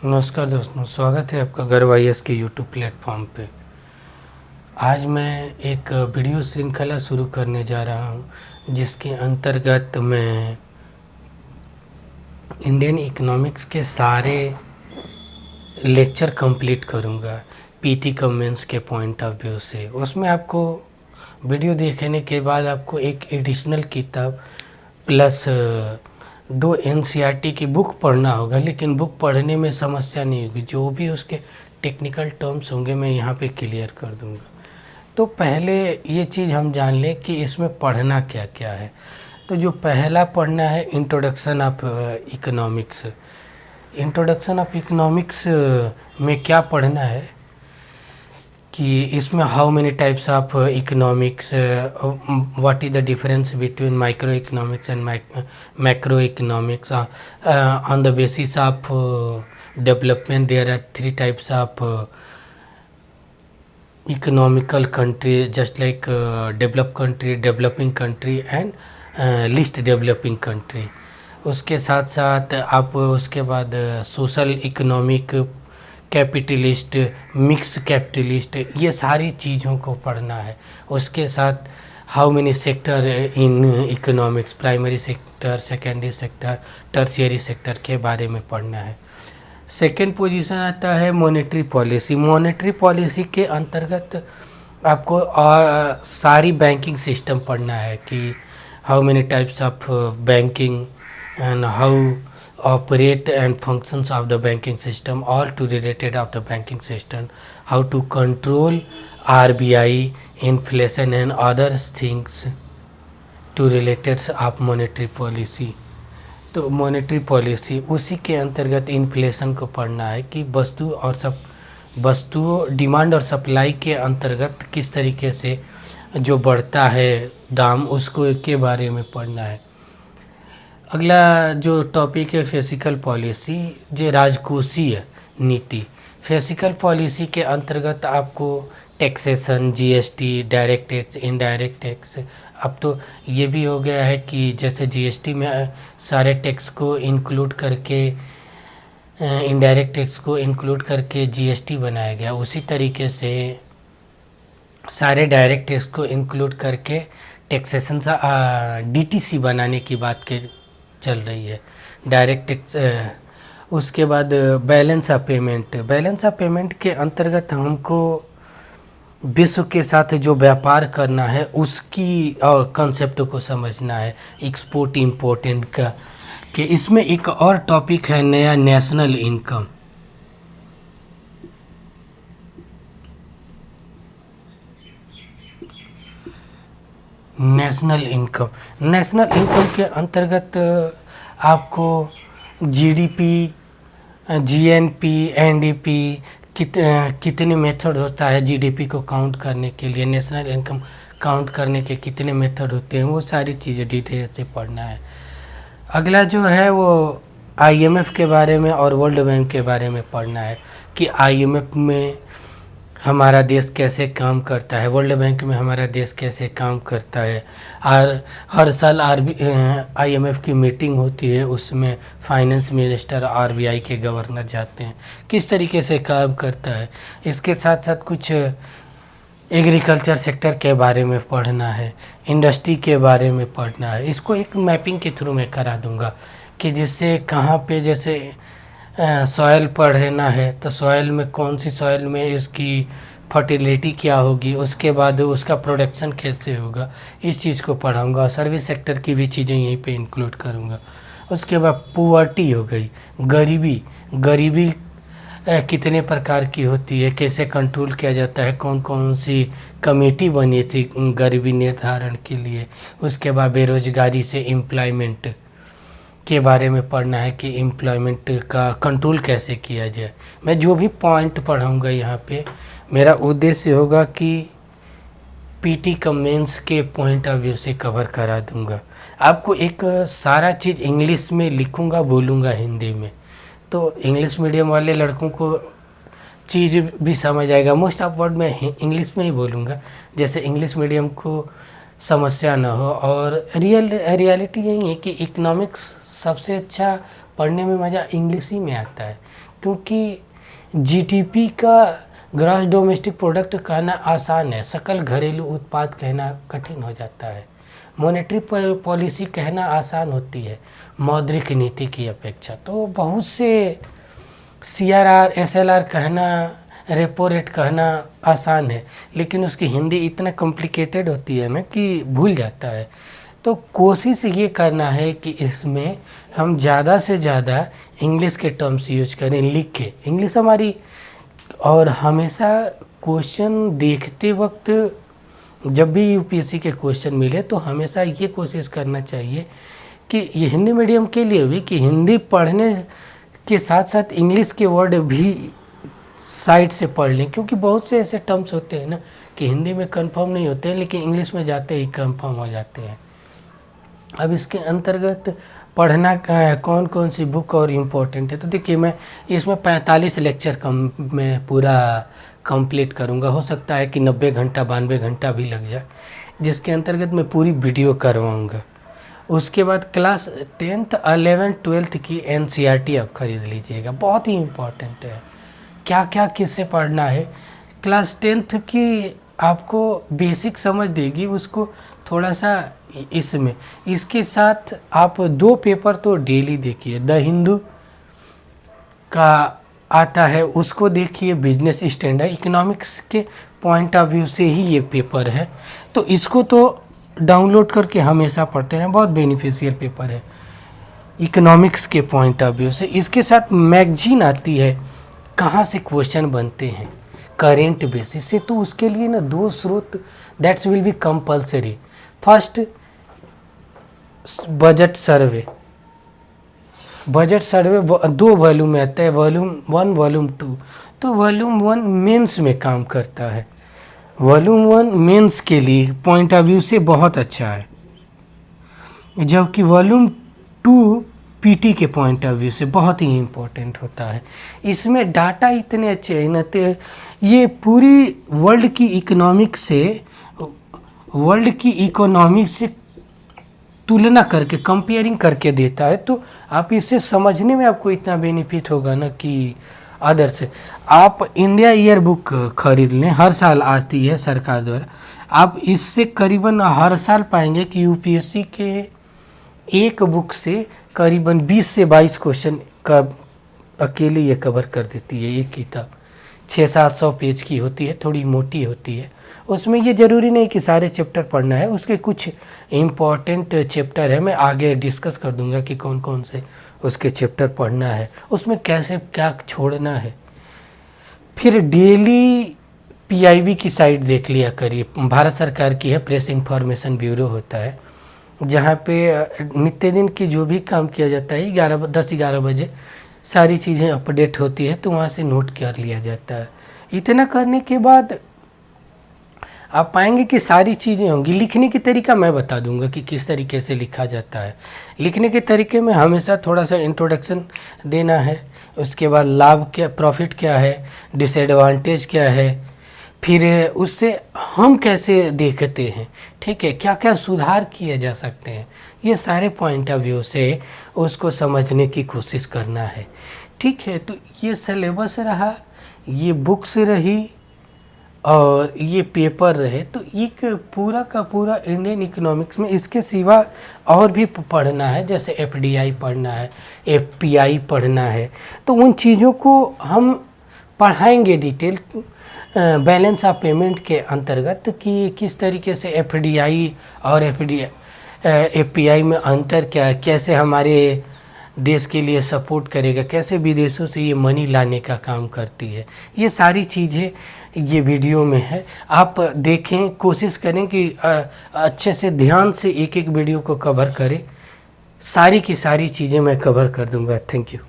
नमस्कार दोस्तों, स्वागत है आपका गर्व आईएएस के यूट्यूब प्लेटफॉर्म पे। आज मैं एक वीडियो श्रृंखला शुरू करने जा रहा हूं, जिसके अंतर्गत मैं इंडियन इकोनॉमिक्स के सारे लेक्चर कंप्लीट करूंगा पीटी कमेंस के पॉइंट ऑफ व्यू से। उसमें आपको वीडियो देखने के बाद आपको एक एडिशनल किताब प्लस 2 एनसीईआरटी की बुक पढ़ना होगा, लेकिन बुक पढ़ने में समस्या नहीं होगी। जो भी उसके टेक्निकल टर्म्स होंगे मैं यहाँ पे क्लियर कर दूँगा। तो पहले ये चीज़ हम जान लें कि इसमें पढ़ना क्या क्या है। तो जो पहला पढ़ना है introduction of economics. Introduction of economics में क्या पढ़ना है कि इसमें how many types of economics, what is the difference between micro economics and macro economics, on the basis of development there are 3 types of economical country, just like develop country, developing country and least developing country. उसके साथ साथ आप उसके बाद social economic, capitalist, mix capitalist, ये सारी चीज़ों को पढ़ना है। उसके साथ how many sector in economics, primary sector, secondary sector, tertiary sector के बारे में पढ़ना है। सेकेंड पोजीशन आता है मॉनेटरी पॉलिसी। मॉनेटरी पॉलिसी के अंतर्गत आपको सारी बैंकिंग सिस्टम पढ़ना है कि how many types of banking and how operate and functions of the banking system, all to related of the banking system, how to control RBI, inflation and other things to related of monetary policy। तो monetary policy उसी के अंतर्गत inflation को पढ़ना है कि वस्तु demand और सप्लाई के अंतर्गत किस तरीके से जो बढ़ता है दाम, उसको के बारे में पढ़ना है। अगला जो टॉपिक है फिजिकल पॉलिसी, जो राजकोषीय नीति। फिजिकल पॉलिसी के अंतर्गत आपको taxation, GST, direct tax, indirect tax. अब तो ये भी हो गया है कि जैसे जीएसटी में सारे टैक्स को इंक्लूड करके, इनडायरेक्ट टैक्स को इंक्लूड करके जीएसटी बनाया गया, उसी तरीके से सारे डायरेक्ट टैक्स को इंक्लूड करके टैक्सेशन डीटीसी बनाने की बात के चल रही है, डायरेक्ट टैक्स। उसके बाद balance of payment. Balance of payment के अंतर्गत हमको विश्व के साथ जो व्यापार करना है उसकी कंसेप्ट को समझना है, एक्सपोर्ट इम्पोर्टेंट का। कि इसमें एक और टॉपिक है नया, नेशनल इनकम। नेशनल इनकम के अंतर्गत आपको जीडीपी, जीएनपी, एनडीपी, कितने मेथड होता है जीडीपी को काउंट करने के लिए, नेशनल इनकम काउंट करने के कितने मेथड होते हैं, वो सारी चीज़ें डिटेल से पढ़ना है। अगला जो है वो आईएमएफ के बारे में और वर्ल्ड बैंक के बारे में पढ़ना है कि आईएमएफ में हमारा देश कैसे काम करता है, वर्ल्ड बैंक में हमारा देश कैसे काम करता है। और हर साल आईएमएफ की मीटिंग होती है, उसमें फाइनेंस मिनिस्टर, आरबीआई के गवर्नर जाते हैं, किस तरीके से काम करता है। इसके साथ साथ कुछ एग्रीकल्चर सेक्टर के बारे में पढ़ना है, इंडस्ट्री के बारे में पढ़ना है। इसको एक मैपिंग के थ्रू मैं करा दूंगा कि जिससे कहाँ पे जैसे सॉयल पढ़ना है तो सॉयल में कौन सी सॉयल में इसकी फर्टिलिटी क्या होगी, उसके बाद उसका प्रोडक्शन कैसे होगा, इस चीज़ को पढ़ाऊँगा। सर्विस सेक्टर की भी चीज़ें यहीं पे इंक्लूड करूँगा। उसके बाद पुअर्टी हो गई, गरीबी कितने प्रकार की होती है, कैसे कंट्रोल किया जाता है, कौन कौन सी कमेटी बनी थी गरीबी निर्धारण के लिए। उसके बाद बेरोजगारी से एम्प्लॉयमेंट के बारे में पढ़ना है कि एम्प्लॉयमेंट का कंट्रोल कैसे किया जाए। मैं जो भी पॉइंट पढ़ाऊँगा यहाँ पे, मेरा उद्देश्य होगा कि पीटी कमेंस के पॉइंट ऑफ व्यू से कवर करा दूँगा। आपको एक सारा चीज़ इंग्लिश में लिखूँगा, बोलूँगा हिंदी में, तो इंग्लिश मीडियम वाले लड़कों को चीज़ भी समझ आएगा। मोस्ट ऑफ वर्ड मैं इंग्लिश में ही बोलूँगा, जैसे इंग्लिश मीडियम को समस्या ना हो। और रियलिटी यही है कि इकोनॉमिक्स सबसे अच्छा पढ़ने में मज़ा इंग्लिश ही में आता है, क्योंकि जीडीपी का ग्रॉस डोमेस्टिक प्रोडक्ट कहना आसान है, सकल घरेलू उत्पाद कहना कठिन हो जाता है। मॉनेटरी पॉलिसी कहना आसान होती है मौद्रिक नीति की अपेक्षा। तो बहुत से CRR SLR कहना, रेपो रेट कहना आसान है, लेकिन उसकी हिंदी इतना कॉम्प्लिकेटेड होती है ना कि भूल जाता है। तो कोशिश ये करना है कि इसमें हम ज़्यादा से ज़्यादा इंग्लिश के टर्म्स यूज करें, लिख के। इंग्लिश हमारी, और हमेशा क्वेश्चन देखते वक्त जब भी यूपीएससी के क्वेश्चन मिले तो हमेशा ये कोशिश करना चाहिए कि ये हिंदी मीडियम के लिए भी, कि हिंदी पढ़ने के साथ साथ इंग्लिश के वर्ड भी साइड से पढ़ लें, क्योंकि बहुत से ऐसे टर्म्स होते हैं ना कि हिंदी में कंफर्म नहीं होते हैं लेकिन इंग्लिश में जाते ही कंफर्म हो जाते हैं। अब इसके अंतर्गत पढ़ना कौन कौन सी बुक और इम्पोर्टेंट है, तो देखिए मैं इसमें 45 लेक्चर मैं पूरा कंप्लीट करूंगा। हो सकता है कि 90 घंटा 92 घंटा भी लग जाए, जिसके अंतर्गत मैं पूरी वीडियो करवाऊंगा। उसके बाद क्लास 10th 11th 12th की NCERT आप खरीद लीजिएगा, बहुत ही इम्पोर्टेंट है। क्या क्या किससे पढ़ना है, क्लास 10th की आपको बेसिक समझ देगी, उसको थोड़ा सा इसमें, इसके साथ आप 2 पेपर तो डेली देखिए। द हिंदू का आता है उसको देखिए, बिजनेस स्टैंडर्ड इकोनॉमिक्स के पॉइंट ऑफ व्यू से ही ये पेपर है, तो इसको तो डाउनलोड करके हमेशा पढ़ते हैं, बहुत बेनिफिशियल पेपर है इकोनॉमिक्स के पॉइंट ऑफ व्यू से। इसके साथ मैगजीन आती है, कहाँ से क्वेश्चन बनते हैं करेंट बेसिस से, तो उसके लिए ना 2 स्रोत that's will be compulsory. First budget survey 2 volume में आता है, वॉल्यूम 1 वॉल्यूम 2। तो वॉल्यूम 1 मेंस में काम करता है, वॉल्यूम 1 मेंस के लिए पॉइंट ऑफ व्यू से बहुत अच्छा है, जबकि वॉल्यूम 2 पीटी के पॉइंट ऑफ व्यू से बहुत ही इम्पोर्टेंट होता है। इसमें डाटा इतने अच्छे हैं ना, ये पूरी वर्ल्ड की इकोनॉमिक से तुलना करके, कंपेयरिंग करके देता है, तो आप इसे समझने में आपको इतना बेनिफिट होगा ना कि अदर से। आप इंडिया ईयर बुक खरीद लें, हर साल आती है सरकार द्वारा, आप इससे करीबन हर साल पाएंगे कि यूपीएससी के एक बुक से करीबन 20 से 22 क्वेश्चन का अकेले ये कवर कर देती है। एक किताब 600-700 पेज की होती है, थोड़ी मोटी होती है। उसमें ये ज़रूरी नहीं कि सारे चैप्टर पढ़ना है, उसके कुछ इम्पॉर्टेंट चैप्टर है, मैं आगे डिस्कस कर दूंगा कि कौन कौन से उसके चैप्टर पढ़ना है, उसमें कैसे क्या छोड़ना है। फिर डेली PIB की साइट देख लिया करिए, भारत सरकार की है, प्रेस इंफॉर्मेशन ब्यूरो होता है, जहाँ पे नित्य दिन की जो भी काम किया जाता है 10-11 बजे सारी चीज़ें अपडेट होती है, तो वहाँ से नोट कर लिया जाता है। इतना करने के बाद आप पाएंगे कि सारी चीज़ें होंगी। लिखने की तरीका मैं बता दूंगा कि किस तरीके से लिखा जाता है। लिखने के तरीके में हमेशा थोड़ा सा इंट्रोडक्शन देना है, उसके बाद लाभ क्या, प्रॉफिट क्या है, डिसएडवांटेज क्या है, फिर उससे हम कैसे देखते हैं, ठीक है, क्या क्या सुधार किए जा सकते हैं, ये सारे पॉइंट ऑफ व्यू से उसको समझने की कोशिश करना है। ठीक है, तो ये सिलेबस रहा, ये बुक्स रही और ये पेपर रहे, तो एक पूरा का पूरा इंडियन इकोनॉमिक्स में इसके सिवा और भी पढ़ना है, जैसे FDI पढ़ना है, FPI पढ़ना है, तो उन चीज़ों को हम पढ़ाएंगे डिटेल बैलेंस ऑफ पेमेंट के अंतर्गत कि किस तरीके से FDI और FPI में अंतर क्या है, कैसे हमारे देश के लिए सपोर्ट करेगा, कैसे विदेशों से ये मनी लाने का काम करती है, ये सारी चीज़ें ये वीडियो में है। आप देखें, कोशिश करें कि अच्छे से ध्यान से एक एक वीडियो को कवर करें, सारी की सारी चीज़ें मैं कवर कर दूंगा। Thank you.